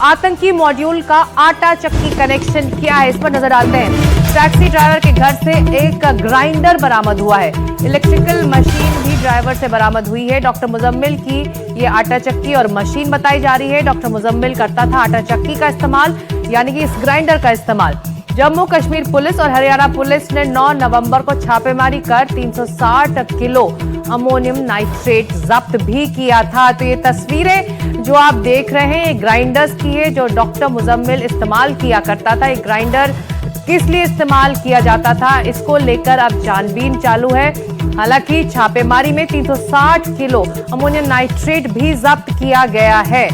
आतंकी मॉड्यूल का आटा चक्की कनेक्शन क्या है, इस पर नजर डालते हैं। टैक्सी ड्राइवर के घर से एक ग्राइंडर बरामद हुआ है। इलेक्ट्रिकल मशीन भी ड्राइवर से बरामद हुई है। डॉक्टर मुजम्मिल की ये आटा चक्की और मशीन बताई जा रही है। डॉक्टर मुजम्मिल करता था आटा चक्की का इस्तेमाल, यानी कि इस ग्राइंडर का इस्तेमाल। जम्मू कश्मीर पुलिस और हरियाणा पुलिस ने 9 नवंबर को छापेमारी कर 360 किलो अमोनियम नाइट्रेट जब्त भी किया था। तो ये तस्वीरें जो आप देख रहे हैं ये ग्राइंडर्स की है जो डॉक्टर मुजम्मिल इस्तेमाल किया करता था। ये ग्राइंडर किस लिए इस्तेमाल किया जाता था, इसको लेकर अब छानबीन चालू है। हालांकि छापेमारी में 360 किलो अमोनियम नाइट्रेट भी जब्त किया गया है।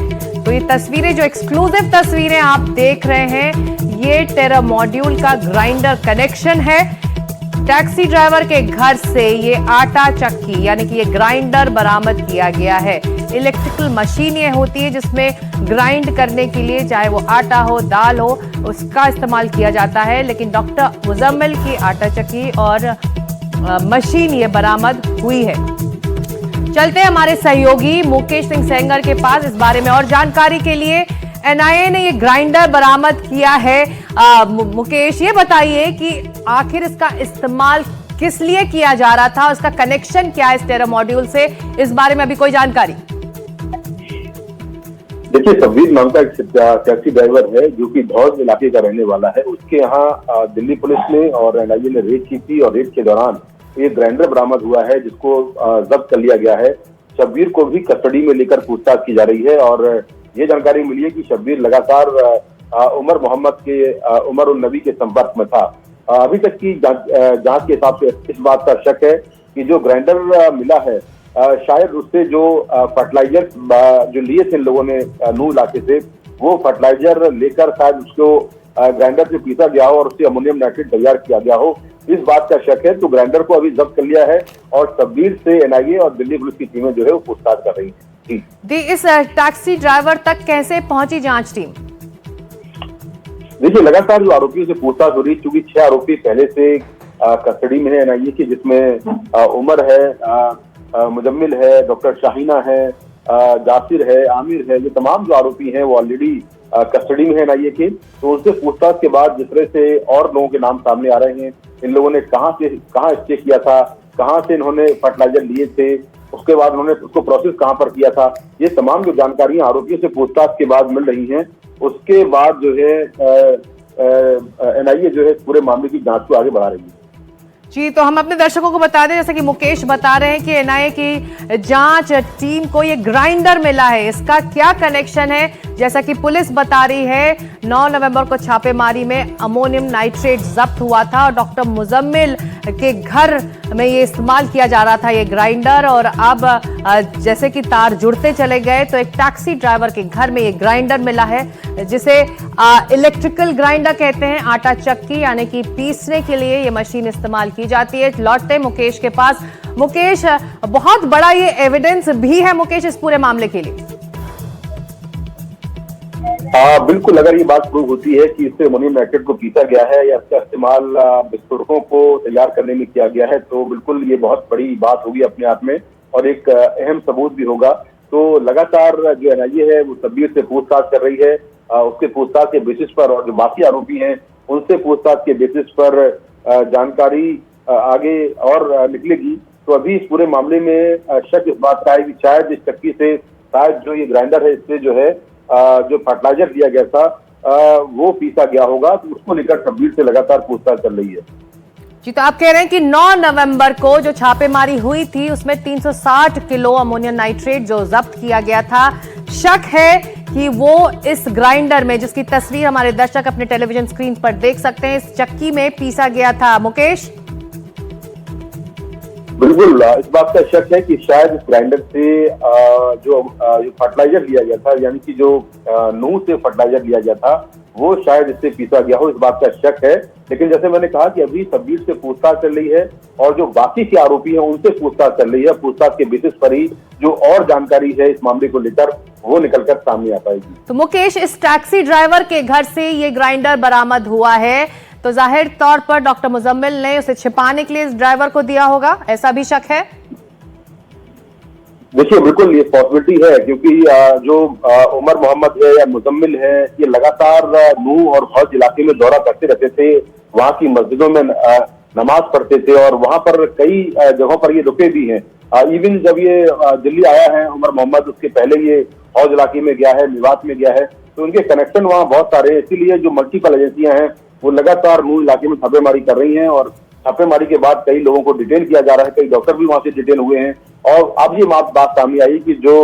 तो ये तस्वीरें, जो एक्सक्लूसिव तस्वीरें आप देख रहे हैं, ये टेरर मॉड्यूल का ग्राइंडर कनेक्शन है। टैक्सी ड्राइवर के घर से ये आटा चक्की यानी कि ये ग्राइंडर बरामद किया गया है। इलेक्ट्रिकल मशीन ये होती है जिसमें ग्राइंड करने के लिए, चाहे वो आटा हो, दाल हो, उसका इस्तेमाल किया जाता है। लेकिन डॉक्टर मुजम्मिल की आटा चक्की और मशीन ये बरामद हुई है। चलते हैं हमारे सहयोगी मुकेश सिंह सेंगर के पास इस बारे में और जानकारी के लिए। एनआईए ने ये ग्राइंडर बरामद किया है। मुकेश, ये बताइए कि आखिर इसका इस्तेमाल किस लिए किया जा रहा था, उसका कनेक्शन क्या है इस टेरर मॉड्यूल से, इस बारे में अभी कोई जानकारी? देखिए, शब्बीर नाम का एक टैक्सी ड्राइवर है जो कि धौज इलाके का रहने वाला है। उसके यहाँ दिल्ली पुलिस ने और एनआईए ने रेड की थी और रेड के दौरान ये ग्राइंडर बरामद हुआ है जिसको जब्त कर लिया गया है। शब्बीर को भी कस्टडी में लेकर पूछताछ की जा रही है और ये जानकारी मिली है कि शब्बीर लगातार उमर मोहम्मद के उमर उन नबी के संपर्क में था। अभी तक की जांच के हिसाब से इस बात का शक है कि जो ग्राइंडर मिला है शायद उससे जो फर्टिलाइजर जो लिए थे इन लोगों ने नूह इलाके से, वो फर्टिलाइजर लेकर शायद उसको ग्राइंडर से पीसा गया हो और उससे अमोनियम नाइट्रेट तैयार किया गया हो, इस बात का शक है। तो ग्राइंडर को अभी जब्त कर लिया है और शब्बीर से एनआईए और दिल्ली पुलिस की टीमें जो है वो पूछताछ कर रही है। इस टैक्सी ड्राइवर तक कैसे पहुंची जांच टीम? देखिए, लगातार जो आरोपियों से पूछताछ हो रही है, क्योंकि 6 आरोपी पहले से कस्टडी में है एनआईए की, जिसमें उमर है, मुजम्मिल है, डॉक्टर शाहीना है, जासिर है, आमिर है। ये तमाम जो आरोपी हैं वो ऑलरेडी कस्टडी में है एनआईए के। तो उनसे पूछताछ के बाद जिस तरह से और लोगों के नाम सामने आ रहे हैं, इन लोगों ने कहाँ स्टे किया था, कहाँ से इन्होंने फर्टिलाइजर लिए थे, उसके बाद उन्होंने उसको प्रोसेस कहाँ पर किया था, ये तमाम जो जानकारियां आरोपियों से पूछताछ के बाद मिल रही हैं, उसके बाद जो है एनआईए जो है पूरे मामले की जांच को आगे बढ़ा रही है। जी, तो हम अपने दर्शकों को बता दें, जैसे कि मुकेश बता रहे हैं कि एनआईए की जांच टीम को ये ग्राइंडर मिला है, इसका क्या कनेक्शन है। जैसा कि पुलिस बता रही है, 9 नवंबर को छापेमारी में अमोनियम नाइट्रेट जब्त हुआ था और डॉक्टर मुजम्मिल के घर में ये इस्तेमाल किया जा रहा था ये ग्राइंडर। और अब जैसे कि तार जुड़ते चले गए तो एक टैक्सी ड्राइवर के घर में ये ग्राइंडर मिला है, जिसे इलेक्ट्रिकल ग्राइंडर कहते हैं। आटा चक्की यानी कि पीसने के लिए ये मशीन इस्तेमाल की जाती है। लौटते मुकेश के पास। मुकेश, बहुत बड़ा ये एविडेंस भी है मुकेश इस पूरे मामले के लिए। बिल्कुल, अगर ये बात प्रूव होती है कि इससे अमोनियम नाइट्रेट को पीसा गया है या इसका इस्तेमाल विस्फोटकों को तैयार करने में किया गया है, तो बिल्कुल ये बहुत बड़ी बात होगी अपने आप में और एक अहम सबूत भी होगा। तो लगातार जो एनआईए है वो शब्बीर से पूछताछ कर रही है। उसके पूछताछ के बेसिस पर और जो बाकी आरोपी हैं उनसे पूछताछ के बेसिस पर जानकारी आगे और निकलेगी। तो अभी इस पूरे मामले में शक इस बात का है कि शायद इस चक्की से, शायद जो ये ग्राइंडर है इससे जो है जो फर्टिलाइजर दिया गया था वो पीसा गया होगा। तो उसको लेकर शब्बीर से लगातार पूछताछ चल रही है। जी, तो आप कह रहे हैं कि 9 नवंबर को जो छापेमारी हुई थी उसमें 360 किलो अमोनियम नाइट्रेट जो जब्त किया गया था, शक है कि वो इस ग्राइंडर में, जिसकी तस्वीर हमारे दर्शक अपने टेलीविजन स्क्रीन पर देख सकते हैं, इस चक्की में पीसा गया था। मुकेश, बिल्कुल इस बात का शक है कि शायद इस ग्राइंडर से जो फर्टिलाइजर लिया गया था, यानी कि जो नूह से फर्टिलाइजर लिया गया था, वो शायद इससे पीसा गया हो, इस बात का शक है। लेकिन जैसे मैंने कहा कि अभी शब्बीर से पूछताछ चल रही है और जो बाकी के आरोपी हैं उनसे पूछताछ चल रही है। पूछताछ के बेसिस पर ही जो और जानकारी है इस मामले को लेकर वो निकलकर सामने आ पाएगी। तो मुकेश, इस टैक्सी ड्राइवर के घर से ये ग्राइंडर बरामद हुआ है, तो जाहिर तौर पर डॉक्टर मुजम्मिल ने उसे छिपाने के लिए इस ड्राइवर को दिया होगा, ऐसा भी शक है? देखिए, बिल्कुल ये पॉसिबिलिटी है, क्योंकि जो उमर मोहम्मद है या मुजम्मिल है, ये लगातार नूह और हौज इलाके में दौरा करते रहते थे, वहाँ की मस्जिदों में नमाज पढ़ते थे और वहाँ पर कई जगहों पर ये रुके भी हैं। इवन जब ये दिल्ली आया है उमर मोहम्मद, उसके पहले ये हौज इलाके में गया है, लिवात में गया है, तो उनके कनेक्शन वहाँ बहुत सारे हैं। इसीलिए जो मल्टीपल एजेंसियां हैं वो लगातार नूह इलाके में छापेमारी कर रही हैं और छापेमारी के बाद कई लोगों को डिटेन किया जा रहा है, कई डॉक्टर भी वहां से डिटेन हुए हैं। और अब ये बात सामने आई कि जो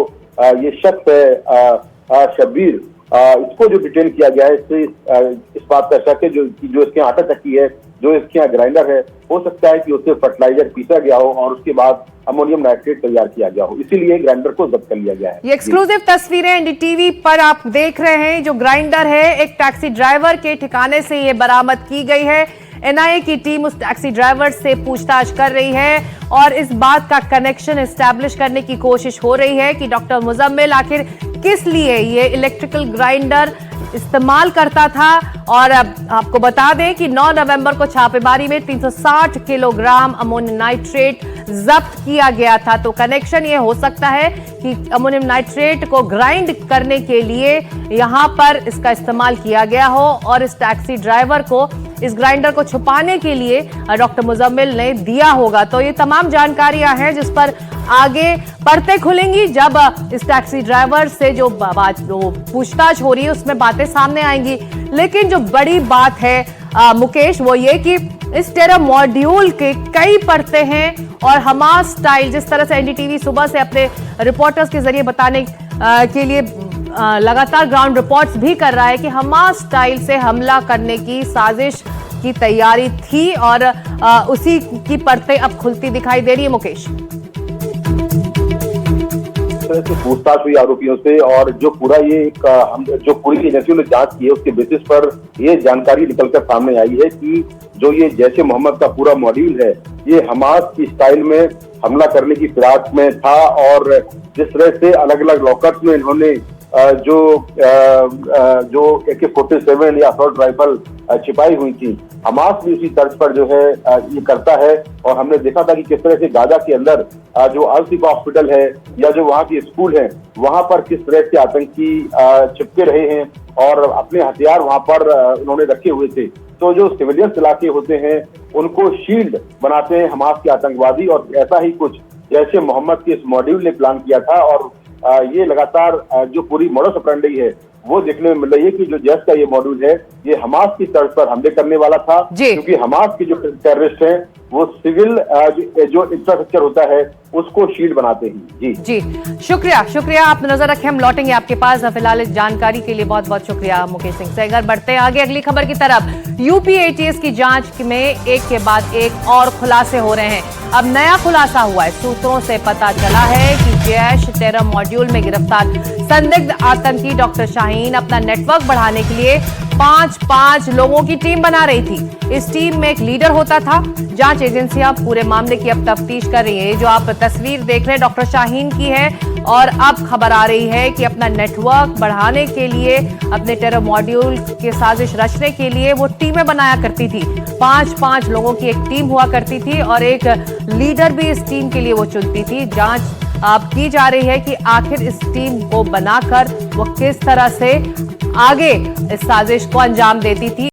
ये शख्स है शब्बीर, इसको जो डिटेन किया गया है, इससे इस बात का शक है जो इसके यहाँ आटा चक्की है, जो इसके यहाँ ग्राइंडर है, हो सकता है कि उससे फर्टिलाइजर पीसा गया हो और उसके बाद अमोनियम नाइट्रेट तैयार किया गया हो, इसीलिए ग्राइंडर को जब्त कर लिया गया है। ये एक्सक्लूसिव तस्वीरें एनडीटीवी पर आप देख रहे हैं। जो ग्राइंडर है एक टैक्सी ड्राइवर के ठिकाने से ये बरामद की गई है। एनआईए की टीम उस टैक्सी ड्राइवर से पूछताछ कर रही है और इस बात का कनेक्शन एस्टैब्लिश करने की कोशिश हो रही है कि डॉक्टर मुजम्मिल आखिर किस लिए ये इलेक्ट्रिकल ग्राइंडर इस्तेमाल करता था। और आपको बता दें कि 9 नवंबर को छापेमारी में 360 किलोग्राम अमोनियम नाइट्रेट जब्त किया गया था। तो कनेक्शन ये हो सकता है कि अमोनियम नाइट्रेट को ग्राइंड करने के लिए यहां पर इसका इस्तेमाल किया गया हो और इस टैक्सी ड्राइवर को इस ग्राइंडर को छुपाने के लिए डॉक्टर मुजम्मिल ने दिया होगा। तो ये तमाम जानकारियां हैं जिस पर आगे परतें खुलेंगी जब इस टैक्सी ड्राइवर से जो पूछताछ हो रही है उसमें बातें सामने आएंगी। लेकिन जो बड़ी बात है मुकेश, वो ये कि इस टेरर मॉड्यूल के कई परतें हैं और हमास स्टाइल, जिस तरह से एनडीटीवी सुबह से अपने रिपोर्टर्स के जरिए बताने के लिए लगातार ग्राउंड रिपोर्ट्स भी कर रहा है कि हमास स्टाइल से हमला करने की साजिश की तैयारी थी और उसी की परतें अब खुलती दिखाई दे रही है। मुकेश, से पूछताछ हुई आरोपियों से और जो पूरा ये जो पूरी एजेंसियों ने जांच की है उसके बेसिस पर ये जानकारी निकलकर सामने आई है कि जो ये जैश मोहम्मद का पूरा मॉड्यूल है ये हमास की स्टाइल में हमला करने की फिराक में था और जिस तरह से अलग अलग लॉकर्स में इन्होंने जो AK-47 या असॉल्ट राइफल छिपाई हुई थी, हमास भी उसी तर्ज पर जो है ये करता है। और हमने देखा था कि किस तरह से गाजा के अंदर जो अल-शिफा हॉस्पिटल है या जो वहाँ की स्कूल है, वहाँ पर किस तरह से आतंकी छिपके रहे हैं और अपने हथियार वहाँ पर उन्होंने रखे हुए थे। तो जो सिविलियन इलाके होते हैं उनको शील्ड बनाते हैं हमास के आतंकवादी, और ऐसा ही कुछ जैसे मोहम्मद के इस मॉड्यूल ने प्लान किया था। और ये लगातार जो पूरी मॉडस ऑपरेंडी है वो देखने में मिल रही है कि जो जैश का ये मॉड्यूल है ये हमास की तर्ज पर हमले करने वाला था, क्योंकि हमास के जो टेररिस्ट हैं वो सिविल जो इंफ्रास्ट्रक्चर होता है उसको शील्ड बनाते हैं। जी शुक्रिया, आप नजर रखें, हम लौटेंगे आपके पास। फिलहाल इस जानकारी के लिए बहुत बहुत शुक्रिया मुकेश सिंह सेंगर। बढ़ते हैं आगे अगली खबर की तरफ। यूपी ATS की जांच में एक के बाद एक और खुलासे हो रहे हैं। अब नया खुलासा हुआ है। सूत्रों से पता चला है कि जैश टेरर मॉड्यूल में गिरफ्तार संदिग्ध आतंकी डॉक्टर शाहीन अपना नेटवर्क बढ़ाने के लिए 5 लोगों की टीम बना रही थी। इस टीम में एक लीडर होता था। जांच एजेंसियां पूरे मामले की अब तफ्तीश कर रही है। जो आप तस्वीर देख रहे हैं डॉक्टर शाहीन की है और अब खबर आ रही है कि अपना नेटवर्क बढ़ाने के लिए, अपने टेरर मॉड्यूल के साजिश रचने के लिए वो टीमें बनाया करती थी। 5 लोगों की एक टीम हुआ करती थी और एक लीडर भी इस टीम के लिए वो चुनती थी। जांच अब की जा रही है कि आखिर इस टीम को बनाकर वो किस तरह से आगे इस साजिश को अंजाम देती थी।